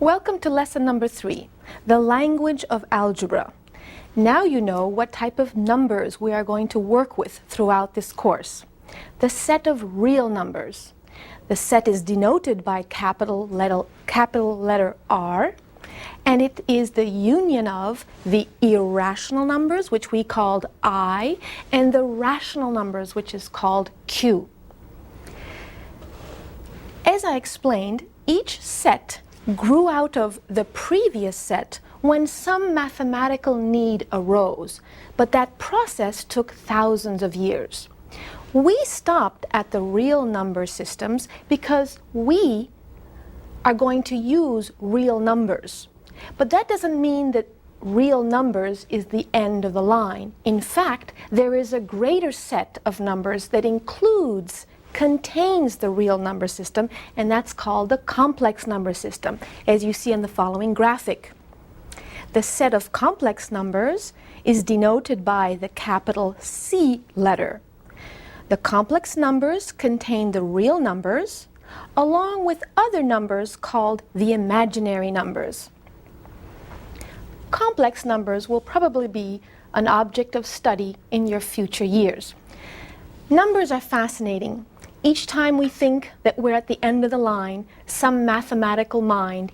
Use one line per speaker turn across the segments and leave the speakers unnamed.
Welcome to lesson number 3, the language of algebra. Now you know what type of numbers we are going to work with throughout this course. The set of real numbers. The set is denoted by capital letter R, and it is the union of the irrational numbers, which we called I, and the rational numbers, which is called Q. As I explained, each set grew out of the previous set when some mathematical need arose, but that process took thousands of years. We stopped at the real number systems because we are going to use real numbers. But that doesn't mean that real numbers is the end of the line. In fact, there is a greater set of numbers that contains the real number system, and that's called the complex number system, as you see in the following graphic. The set of complex numbers is denoted by the capital C letter. The complex numbers contain the real numbers, along with other numbers called the imaginary numbers. Complex numbers will probably be an object of study in your future years. Numbers are fascinating. Each time we think that we're at the end of the line, some mathematical mind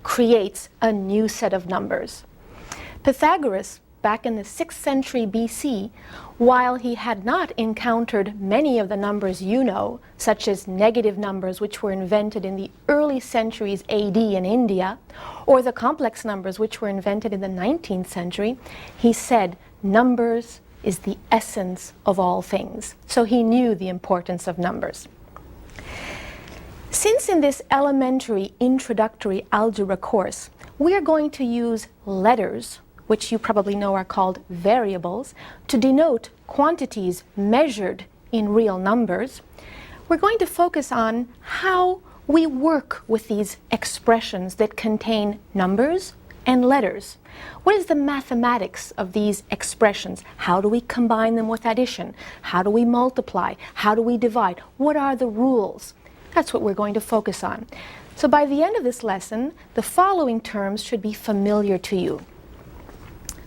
creates a new set of numbers. Pythagoras, back in the 6th century BC, while he had not encountered many of the numbers you know, such as negative numbers which were invented in the early centuries AD in India, or the complex numbers which were invented in the 19th century, he said, numbers is the essence of all things. So he knew the importance of numbers. Since in this elementary introductory algebra course, we are going to use letters, which you probably know are called variables, to denote quantities measured in real numbers, we're going to focus on how we work with these expressions that contain numbers and letters. What is the mathematics of these expressions? How do we combine them with addition? How do we multiply? How do we divide? What are the rules? That's what we're going to focus on. So by the end of this lesson, the following terms should be familiar to you.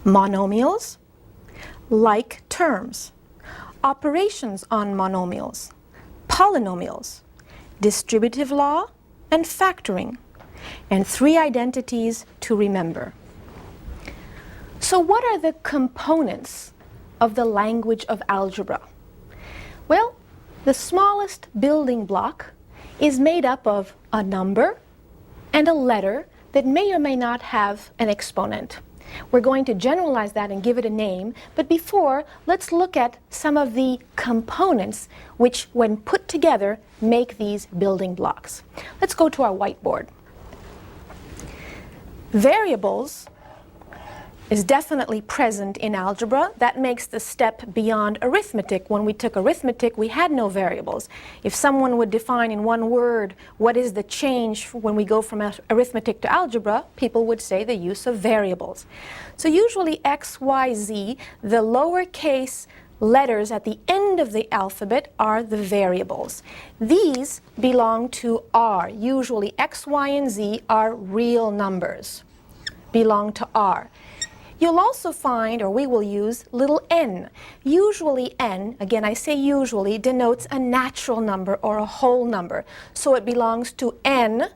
Monomials, like terms, operations on monomials, polynomials, distributive law, and factoring, and 3 identities to remember. So what are the components of the language of algebra? Well, the smallest building block is made up of a number and a letter that may or may not have an exponent. We're going to generalize that and give it a name, but before, let's look at some of the components which, when put together, make these building blocks. Let's go to our whiteboard. Variables is definitely present in algebra. That makes the step beyond arithmetic. When we took arithmetic, we had no variables. If someone would define in one word what is the change when we go from arithmetic to algebra, people would say the use of variables. So usually X, Y, Z, the lowercase letters at the end of the alphabet are the variables. These belong to R. Usually X, Y, and Z are real numbers, belong to R. You'll also find, or we will use, little n. Usually n, again I say usually, denotes a natural number or a whole number. So it belongs to n,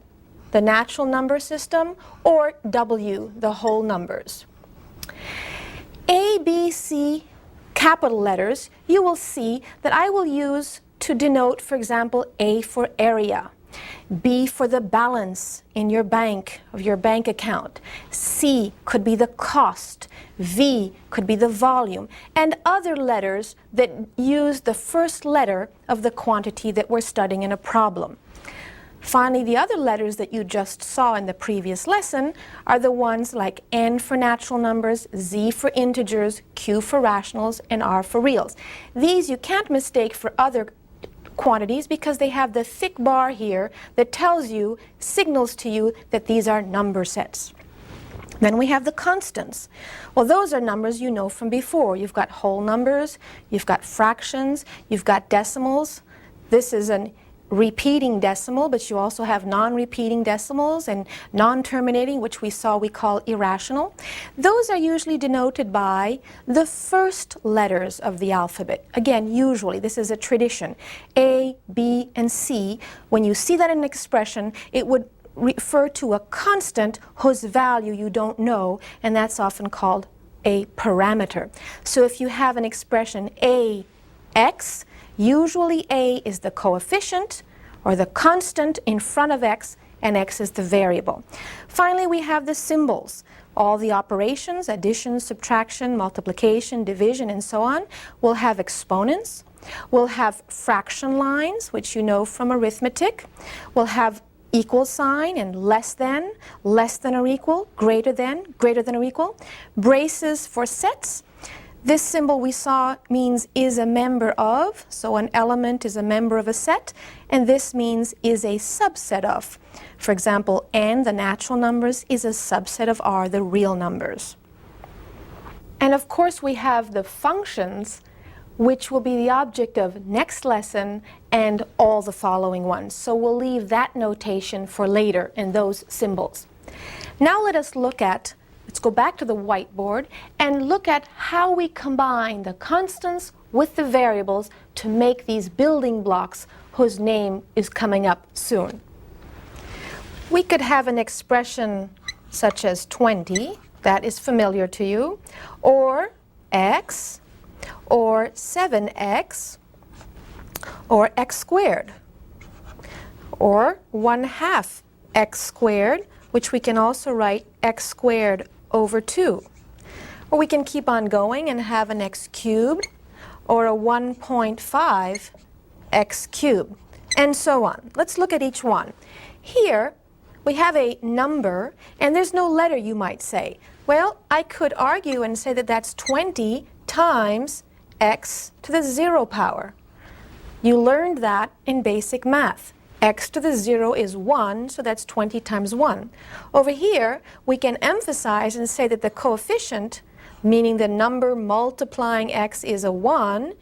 the natural number system, or W, the whole numbers. A, B, C, capital letters, you will see that I will use to denote, for example, A for area. B for the balance in your bank, of your bank account. C could be the cost. V could be the volume. And other letters that use the first letter of the quantity that we're studying in a problem. Finally, the other letters that you just saw in the previous lesson are the ones like N for natural numbers, Z for integers, Q for rationals, and R for reals. These you can't mistake for other quantities because they have the thick bar here that signals to you that these are number sets. Then we have the constants. Well, those are numbers you know from before. You've got whole numbers, you've got fractions, you've got decimals. This is an repeating decimal, but you also have non-repeating decimals and non-terminating, which we call irrational. Those are usually denoted by the first letters of the alphabet. Again, usually, this is a tradition. A, B, and C, when you see that in an expression, it would refer to a constant whose value you don't know, and that's often called a parameter. So if you have an expression AX, usually A is the coefficient or the constant in front of X, and X is the variable. Finally, we have the symbols. All the operations, addition, subtraction, multiplication, division, and so on, will have exponents. We'll have fraction lines, which you know from arithmetic. We'll have equal sign and less than or equal, greater than or equal. Braces for sets. This symbol we saw means is a member of, so an element is a member of a set, and this means is a subset of. For example, N, the natural numbers, is a subset of R, the real numbers. And of course we have the functions, which will be the object of next lesson and all the following ones. So we'll leave that notation for later and those symbols. Now let's go back to the whiteboard and look at how we combine the constants with the variables to make these building blocks whose name is coming up soon. We could have an expression such as 20, that is familiar to you, or x, or 7x, or x squared, or 1/2 x squared, which we can also write x squared over 2. Or we can keep on going and have an x cubed, or a 1.5 x cubed, and so on. Let's look at each one. Here, we have a number, and there's no letter, you might say. Well, I could argue and say that that's 20 times x to the 0 power. You learned that in basic math. X to the 0 is 1, so that's 20 times 1. Over here, we can emphasize and say that the coefficient, meaning the number multiplying x, is a 1,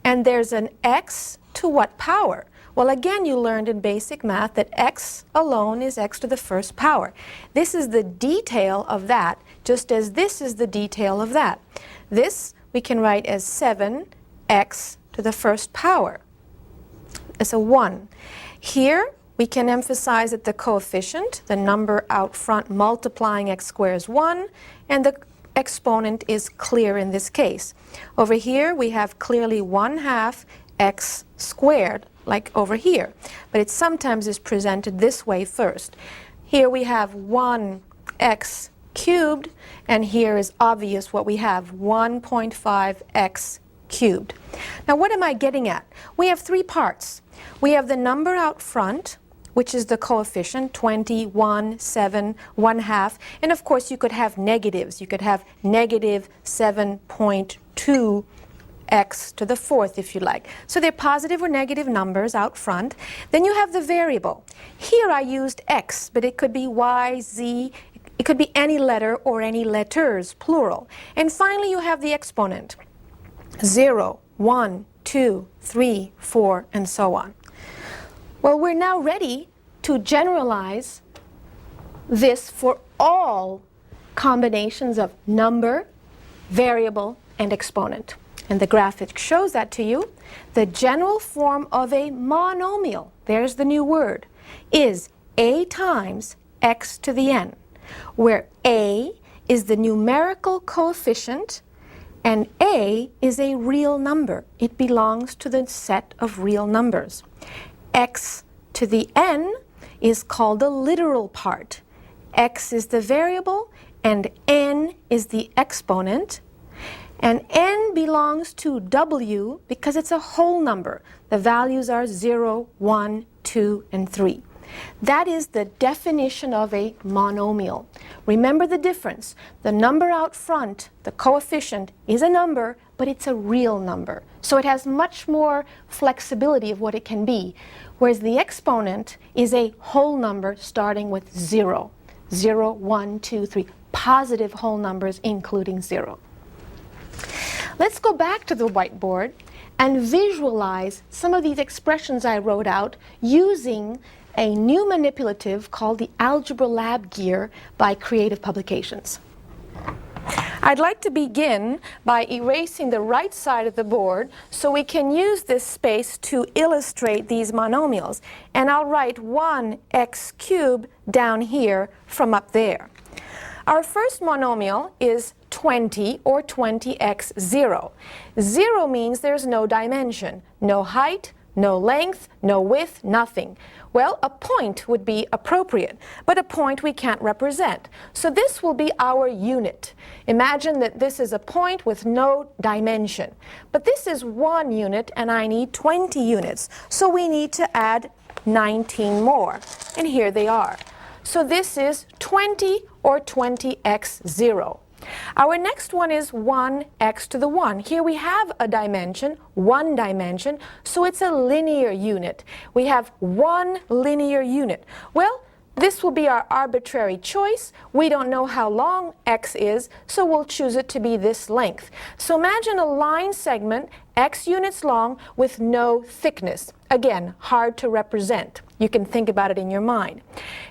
and there's an x to what power? Well, again, you learned in basic math that x alone is x to the first power. This is the detail of that, just as this is the detail of that. This we can write as 7x to the first power. It's a 1. Here, we can emphasize that the coefficient, the number out front multiplying x squared, is 1, and the exponent is clear in this case. Over here, we have clearly 1/2 x squared, like over here, but it sometimes is presented this way first. Here we have 1x cubed, and here is obvious what we have, 1.5x cubed. Now what am I getting at? We have 3 parts. We have the number out front, which is the coefficient, 20, 1, 7, 1/2, and of course you could have negatives. You could have negative 7.2 x to the 4th if you like. So they're positive or negative numbers out front. Then you have the variable. Here I used x, but it could be y, z, it could be any letter or any letters, plural. And finally you have the exponent. 0, 1, 2, 3, 4, and so on. Well, we're now ready to generalize this for all combinations of number, variable, and exponent. And the graphic shows that to you. The general form of a monomial, there's the new word, is a times x to the n, where a is the numerical coefficient and a is a real number. It belongs to the set of real numbers. X to the n is called the literal part. X is the variable and n is the exponent. And n belongs to w because it's a whole number. The values are 0, 1, 2, and 3. That is the definition of a monomial. Remember the difference. The number out front, the coefficient, is a number, but it's a real number. So it has much more flexibility of what it can be. Whereas the exponent is a whole number starting with 0. 0, 1, 2, 3. Positive whole numbers including 0. Let's go back to the whiteboard and visualize some of these expressions I wrote out using a new manipulative called the Algebra Lab Gear by Creative Publications. I'd like to begin by erasing the right side of the board so we can use this space to illustrate these monomials. And I'll write 1x cubed down here from up there. Our first monomial is 20 or 20x 0. 0 means there's no dimension, no height, no length, no width, nothing. Well, a point would be appropriate, but a point we can't represent. So this will be our unit. Imagine that this is a point with no dimension. But this is 1 unit and I need 20 units. So we need to add 19 more. And here they are. So this is 20 or 20x 0. Our next one is 1x to the 1. Here we have a dimension, 1 dimension, so it's a linear unit. We have 1 linear unit. Well, this will be our arbitrary choice. We don't know how long x is, so we'll choose it to be this length. So imagine a line segment, x units long, with no thickness. Again, hard to represent. You can think about it in your mind.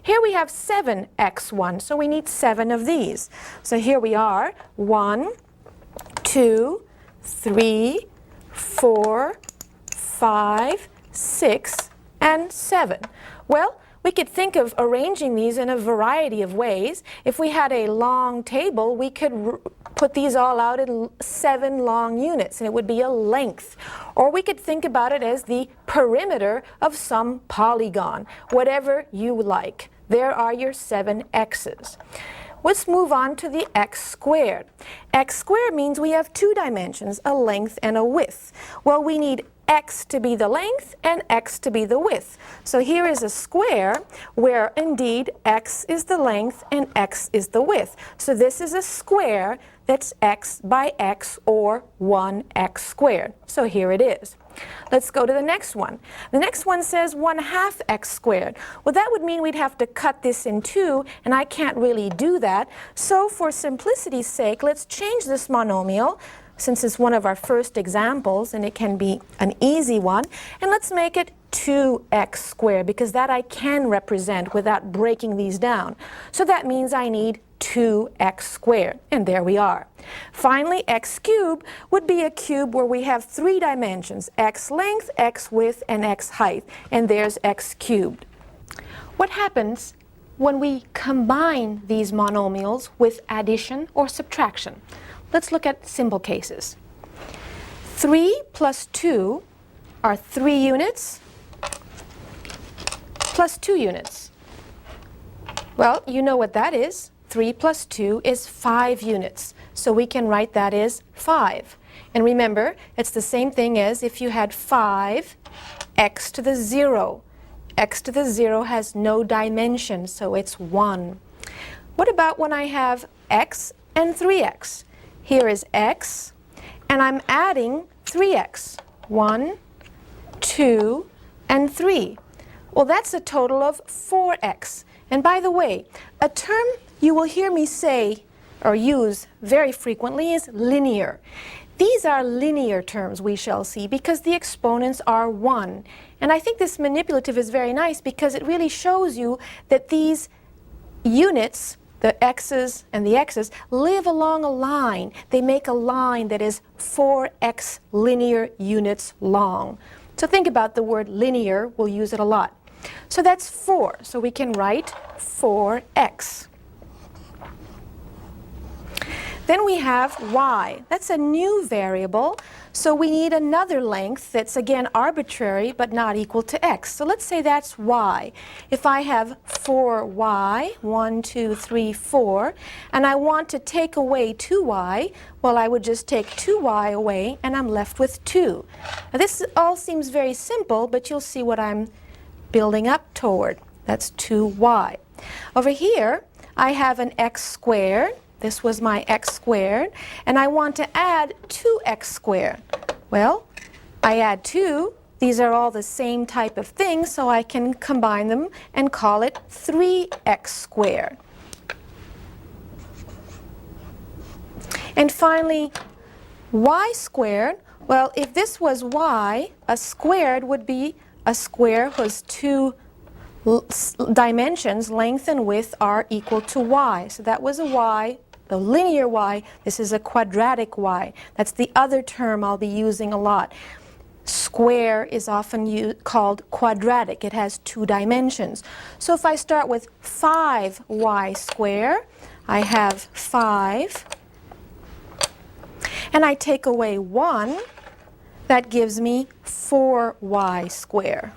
Here we have 7x1, so we need 7 of these. So here we are, 1, 2, 3, 4, 5, 6, and 7. Well, we could think of arranging these in a variety of ways. If we had a long table, we could put these all out in 7 long units, and it would be a length. Or we could think about it as the perimeter of some polygon, whatever you like. There are your 7 x's. Let's move on to the x squared. X squared means we have 2 dimensions, a length and a width. Well, we need x to be the length and x to be the width. So here is a square where indeed x is the length and x is the width. So this is a square that's x by x, or 1x squared. So here it is. Let's go to the next one. The next one says 1/2 x squared. Well, that would mean we'd have to cut this in 2, and I can't really do that. So for simplicity's sake, let's change this monomial, since it's one of our first examples, and it can be an easy one, and let's make it 2x squared, because that I can represent without breaking these down. So that means I need 2x squared, and there we are. Finally, x cubed would be a cube where we have 3 dimensions, x length, x width, and x height, and there's x cubed. What happens when we combine these monomials with addition or subtraction? Let's look at simple cases. 3 plus 2 are 3 units plus 2 units. Well, you know what that is. 3 plus 2 is 5 units. So we can write that as 5. And remember, it's the same thing as if you had 5 x to the 0. X to the 0 has no dimension, so it's 1. What about when I have x and 3x? Here is x, and I'm adding 3x. 1, 2, and 3. Well, that's a total of 4x. And by the way, a term you will hear me say or use very frequently is linear. These are linear terms we shall see because the exponents are 1. And I think this manipulative is very nice because it really shows you that these units, the x's and the x's, live along a line. They make a line that is 4x linear units long. So think about the word linear. We'll use it a lot. So that's 4. So we can write 4x. Then we have y. That's a new variable, so we need another length that's again arbitrary but not equal to x. So let's say that's y. If I have 4y, 1, 2, 3, 4, and I want to take away 2y, well, I would just take 2y away and I'm left with 2. Now, this all seems very simple, but you'll see what I'm building up toward. That's 2y. Over here, I have an x squared. This was my x squared, and I want to add 2x squared. Well, I add 2. These are all the same type of thing, so I can combine them and call it 3x squared. And finally, y squared. Well, if this was y, a squared would be a square whose two dimensions, length and width, are equal to y. So that was a y, the linear y. This is a quadratic y. That's the other term I'll be using a lot. Square is often called quadratic. It has two dimensions. So if I start with 5y squared, I have 5. And I take away 1, that gives me 4y squared.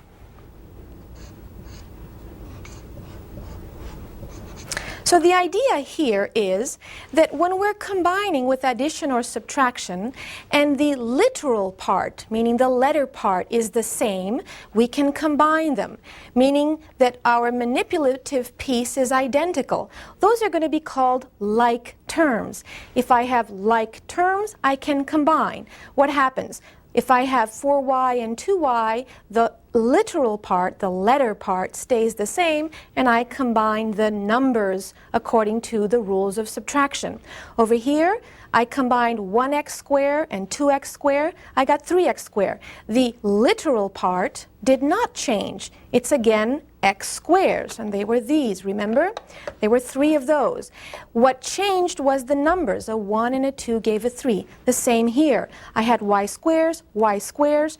So the idea here is that when we're combining with addition or subtraction and the literal part, meaning the letter part, is the same, we can combine them, meaning that our manipulative piece is identical. Those are going to be called like terms. If I have like terms, I can combine. What happens? If I have 4y and 2y, the literal part, the letter part, stays the same, and I combine the numbers according to the rules of subtraction. Over here, I combined 1x squared and 2x squared. I got 3x squared. The literal part did not change. It's again x squares, and they were these, remember? There were 3 of those. What changed was the numbers. A 1 and a 2 gave a 3. The same here. I had y squares, y squares.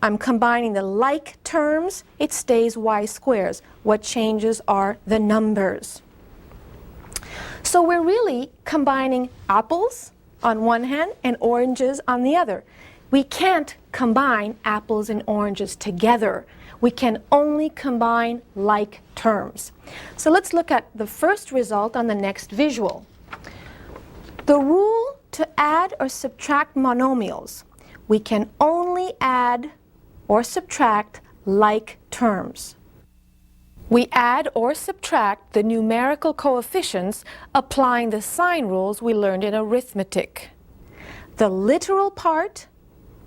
I'm combining the like terms. It stays y squares. What changes are the numbers. So we're really combining apples on one hand and oranges on the other. We can't combine apples and oranges together. We can only combine like terms. So let's look at the first result on the next visual. The rule to add or subtract monomials. We can only add or subtract like terms. We add or subtract the numerical coefficients applying the sign rules we learned in arithmetic. The literal part,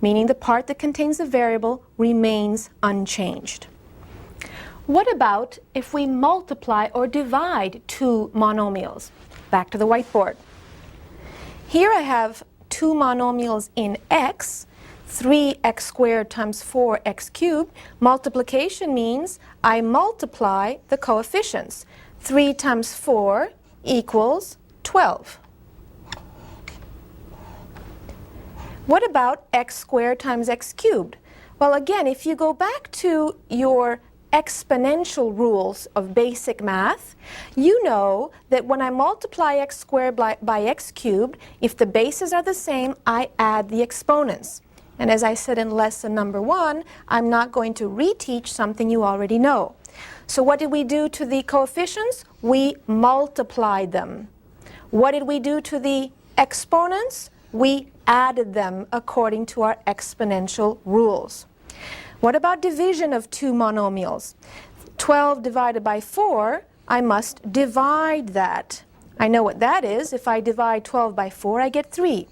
meaning the part that contains the variable, remains unchanged. What about if we multiply or divide two monomials? Back to the whiteboard. Here I have two monomials in x, 3x squared times 4x cubed. Multiplication means I multiply the coefficients. 3 times 4 equals 12. What about x squared times x cubed? Well, again, if you go back to your exponential rules of basic math, you know that when I multiply x squared by x cubed, if the bases are the same, I add the exponents. And as I said in lesson number 1, I'm not going to reteach something you already know. So what did we do to the coefficients? We multiplied them. What did we do to the exponents? We added them according to our exponential rules. What about division of two monomials? 12 divided by 4, I must divide that. I know what that is. If I divide 12 by 4, I get 3.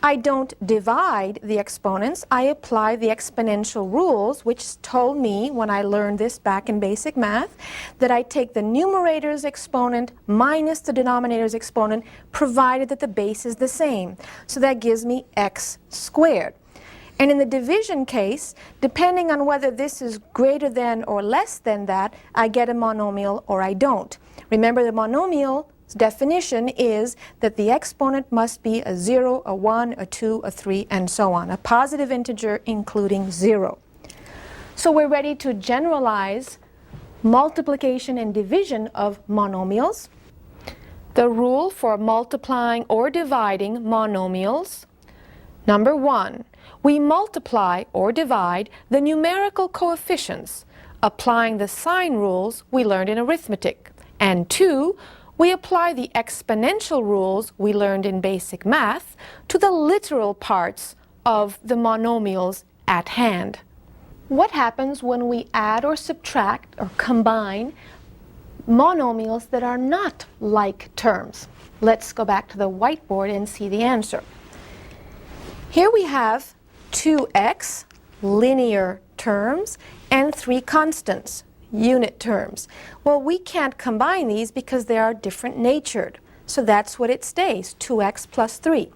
I don't divide the exponents. I apply the exponential rules, which told me when I learned this back in basic math, that I take the numerator's exponent minus the denominator's exponent, provided that the base is the same. So that gives me x squared. And in the division case, depending on whether this is greater than or less than that, I get a monomial or I don't. Remember, the monomial definition is that the exponent must be a 0, a 1, a 2, a 3, and so on. A positive integer including 0. So we're ready to generalize multiplication and division of monomials. The rule for multiplying or dividing monomials. Number 1, we multiply or divide the numerical coefficients, applying the sign rules we learned in arithmetic. And 2, we apply the exponential rules we learned in basic math to the literal parts of the monomials at hand. What happens when we add or subtract or combine monomials that are not like terms? Let's go back to the whiteboard and see the answer. Here we have 2x, linear terms, and 3 constants, unit terms. Well, we can't combine these because they are different natured. So that's what it stays, 2x plus 3.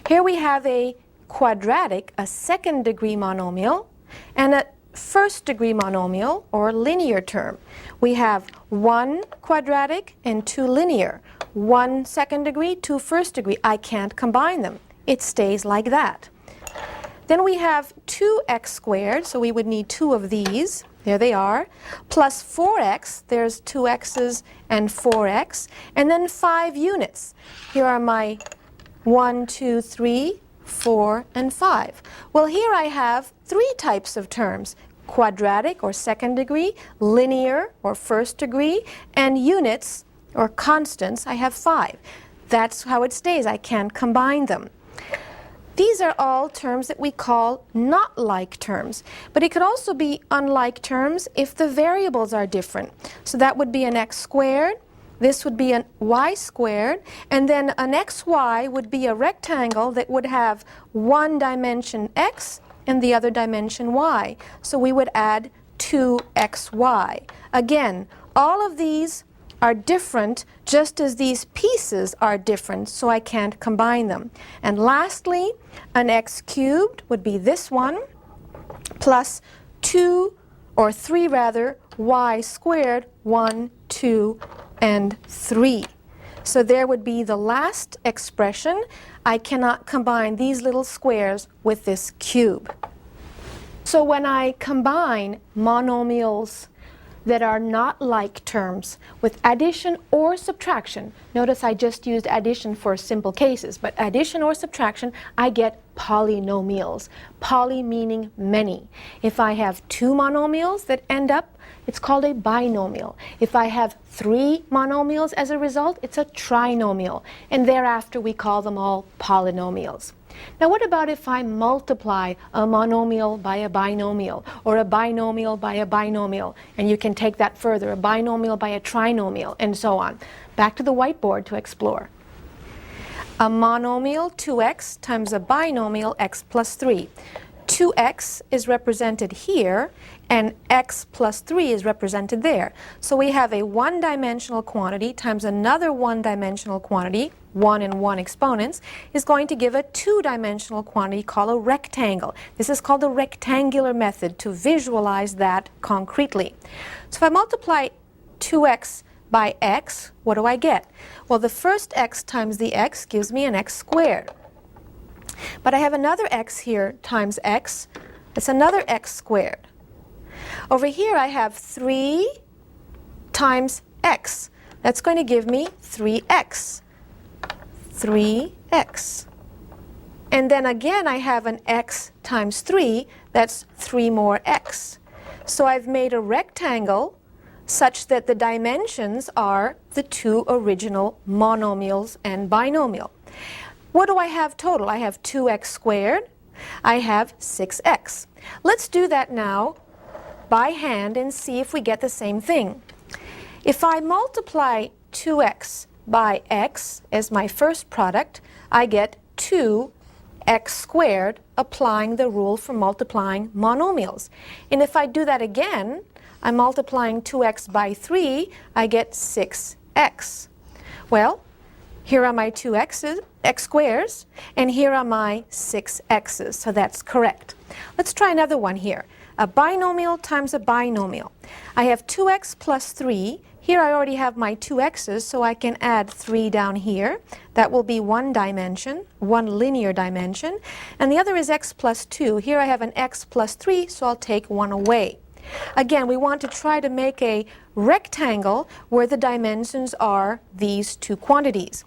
Here we have a quadratic, a second-degree monomial, and a first-degree monomial, or linear term. We have 1 quadratic and 2 linear. 1 second degree, 2 first degree. I can't combine them. It stays like that. Then we have 2x squared, so we would need 2 of these. There they are. Plus 4x, there's 2 x's and 4x. And then 5 units. Here are my 1, 2, 3, 4, and 5. Well, here I have 3 types of terms: quadratic, or second degree, linear, or first degree, and units, or constants. I have 5. That's how it stays. I can't combine them. These are all terms that we call not like terms, but it could also be unlike terms if the variables are different. So that would be an x squared, this would be an y squared, and then an xy would be a rectangle that would have one dimension x and the other dimension y. So we would add 2xy. Again, all of these are different just as these pieces are different, so I can't combine them. And lastly, an x cubed would be this one, plus 2, or 3 rather, y squared, 1, 2, and 3. So there would be the last expression. I cannot combine these little squares with this cube. So when I combine monomials that are not like terms with addition or subtraction, notice I just used addition for simple cases, but addition or subtraction, I get polynomials. Poly meaning many. If I have 2 monomials that end up, it's called a binomial. If I have 3 monomials as a result, it's a trinomial. And thereafter we call them all polynomials. Now what about if I multiply a monomial by a binomial, or a binomial by a binomial, and you can take that further, a binomial by a trinomial, and so on. Back to the whiteboard to explore. A monomial 2x times a binomial x plus 3. 2x is represented here, and x plus 3 is represented there. So we have a one-dimensional quantity times another one-dimensional quantity, 1 and 1 exponents, is going to give a two-dimensional quantity called a rectangle. This is called the rectangular method to visualize that concretely. So if I multiply 2x by x, what do I get? Well, the first x times the x gives me an x squared. But I have another x here times x. It's another x squared. Over here I have 3 times x. That's going to give me 3x. 3x. And then again I have an x times 3. That's 3 more x. So I've made a rectangle such that the dimensions are the 2 original monomials and binomial. What do I have total? I have 2x squared. I have 6x. Let's do that now by hand and see if we get the same thing. If I multiply 2x by x as my first product, I get 2x squared, applying the rule for multiplying monomials. And if I do that again, I'm multiplying 2x by 3, I get 6x. Well, here are my 2 x squares, and here are my 6 x's, so that's correct. Let's try another one here. A binomial times a binomial. I have 2x plus 3. Here I already have my 2 x's, so I can add 3 down here. That will be one dimension, one linear dimension. And the other is x plus 2. Here I have an x plus 3, so I'll take 1 away. Again, we want to try to make a rectangle where the dimensions are these two quantities.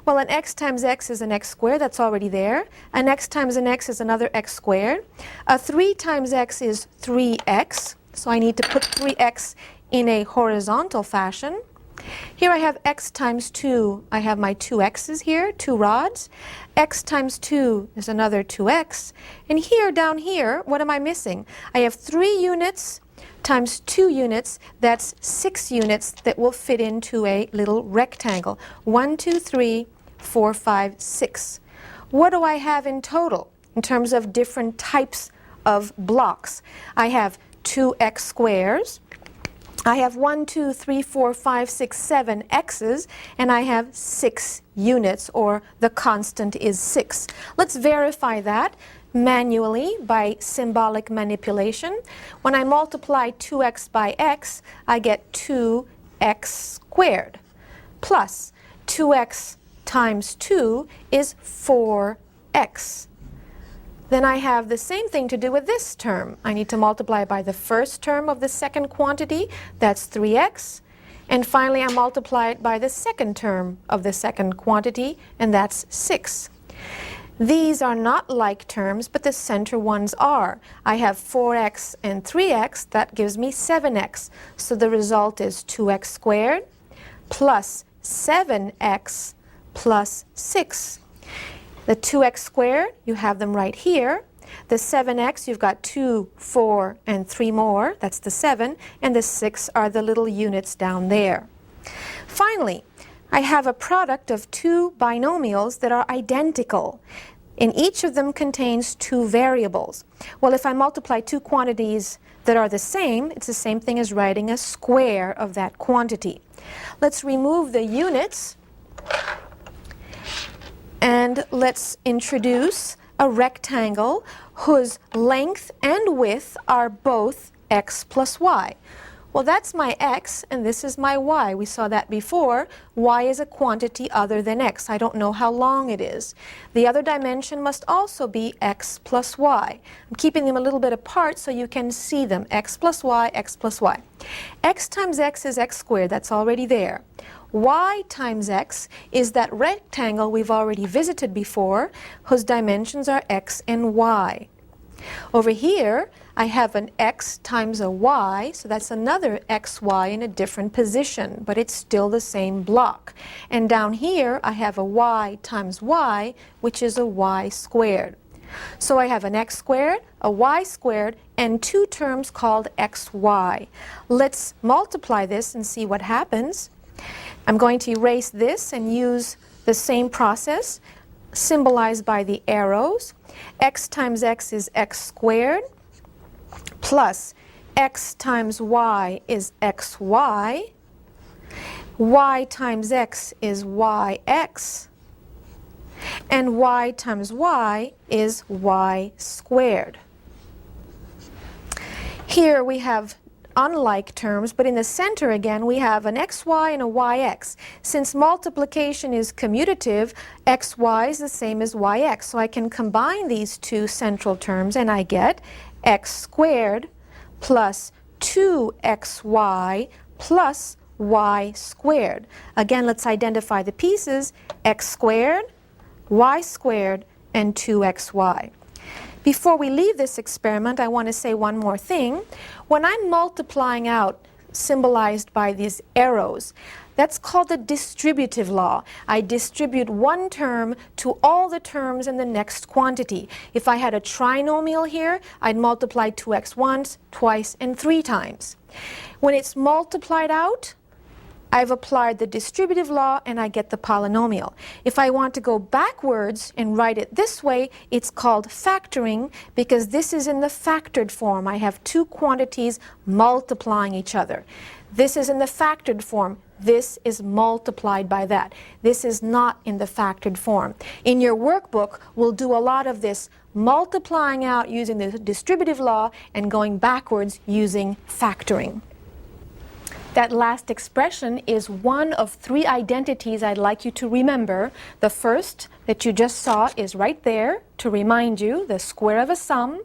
Well, an x times x is an x squared, that's already there. An x times an x is another x squared. A 3 times x is 3x, so I need to put 3x in a horizontal fashion. Here I have x times 2. I have my 2 x's here, 2 rods. X times 2 is another 2x. And here, down here, what am I missing? I have 3 units times 2 units. That's 6 units that will fit into a little rectangle. 1, 2, 3, 4, 5, 6. What do I have in total in terms of different types of blocks? I have 2x squares. I have 1, 2, 3, 4, 5, 6, 7 x's, and I have 6 units, or the constant is 6. Let's verify that manually by symbolic manipulation. When I multiply 2x by x, I get 2x squared, plus 2x times 2 is 4x. Then I have the same thing to do with this term. I need to multiply by the first term of the second quantity, that's 3x. And finally, I multiply it by the second term of the second quantity, and that's 6. These are not like terms, but the center ones are. I have 4x and 3x, that gives me 7x. So the result is 2x squared plus 7x plus 6. The 2x squared, you have them right here. The 7x, you've got 2, 4, and 3 more. That's the 7. And the 6 are the little units down there. Finally, I have a product of two binomials that are identical. And each of them contains two variables. Well, if I multiply two quantities that are the same, it's the same thing as writing a square of that quantity. Let's remove the units. And let's introduce a rectangle whose length and width are both x plus y. Well, that's my x, and this is my y. We saw that before. Y is a quantity other than x. I don't know how long it is. The other dimension must also be x plus y. I'm keeping them a little bit apart so you can see them. X plus y, x plus y. X times x is x squared. That's already there. Y times x is that rectangle we've already visited before, whose dimensions are x and y. Over here, I have an x times a y, so that's another xy in a different position, but it's still the same block. And down here, I have a y times y, which is a y squared. So I have an x squared, a y squared, and two terms called xy. Let's multiply this and see what happens. I'm going to erase this and use the same process, symbolized by the arrows. X times x is x squared, plus x times y is xy. Y times x is yx. And y times y is y squared. Here we have unlike terms, but in the center again we have an xy and a yx. Since multiplication is commutative, xy is the same as yx, so I can combine these two central terms and I get x squared plus 2xy plus y squared. Again, let's identify the pieces: x squared, y squared, and 2xy. Before we leave this experiment, I want to say one more thing. When I'm multiplying out, symbolized by these arrows, that's called the distributive law. I distribute one term to all the terms in the next quantity. If I had a trinomial here, I'd multiply 2x once, twice, and 3 times. When it's multiplied out, I've applied the distributive law and I get the polynomial. If I want to go backwards and write it this way, it's called factoring, because this is in the factored form. I have two quantities multiplying each other. This is in the factored form. This is multiplied by that. This is not in the factored form. In your workbook, we'll do a lot of this multiplying out using the distributive law and going backwards using factoring. That last expression is one of 3 identities I'd like you to remember. The first that you just saw is right there to remind you, the square of a sum.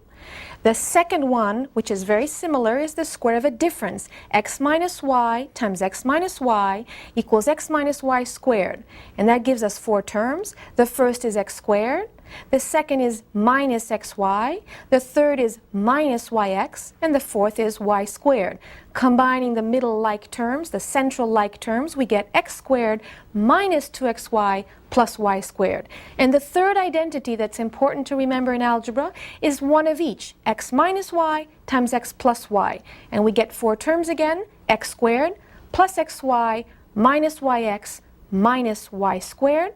The second one, which is very similar, is the square of a difference. X minus y times x minus y equals x minus y squared. And that gives us 4 terms. The first is x squared. The second is minus xy. The third is minus yx. And the fourth is y squared. Combining the middle like terms, the central like terms, we get x squared minus 2xy plus y squared. And the third identity that's important to remember in algebra is one of each, x minus y times x plus y. And we get 4 terms again, x squared plus xy minus yx minus y squared.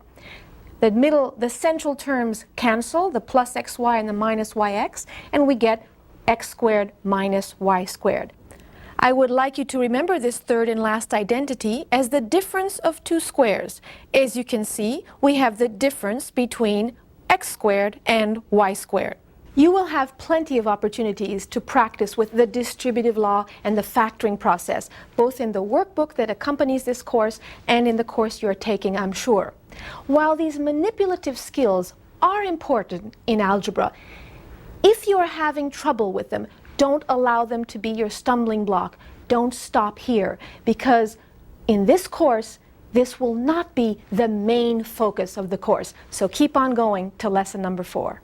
The central terms cancel, the plus xy and the minus yx, and we get x squared minus y squared. I would like you to remember this third and last identity as the difference of two squares. As you can see, we have the difference between x squared and y squared. You will have plenty of opportunities to practice with the distributive law and the factoring process, both in the workbook that accompanies this course and in the course you're taking, I'm sure. While these manipulative skills are important in algebra, if you are having trouble with them, don't allow them to be your stumbling block. Don't stop here, because in this course, this will not be the main focus of the course. So keep on going to lesson number 4.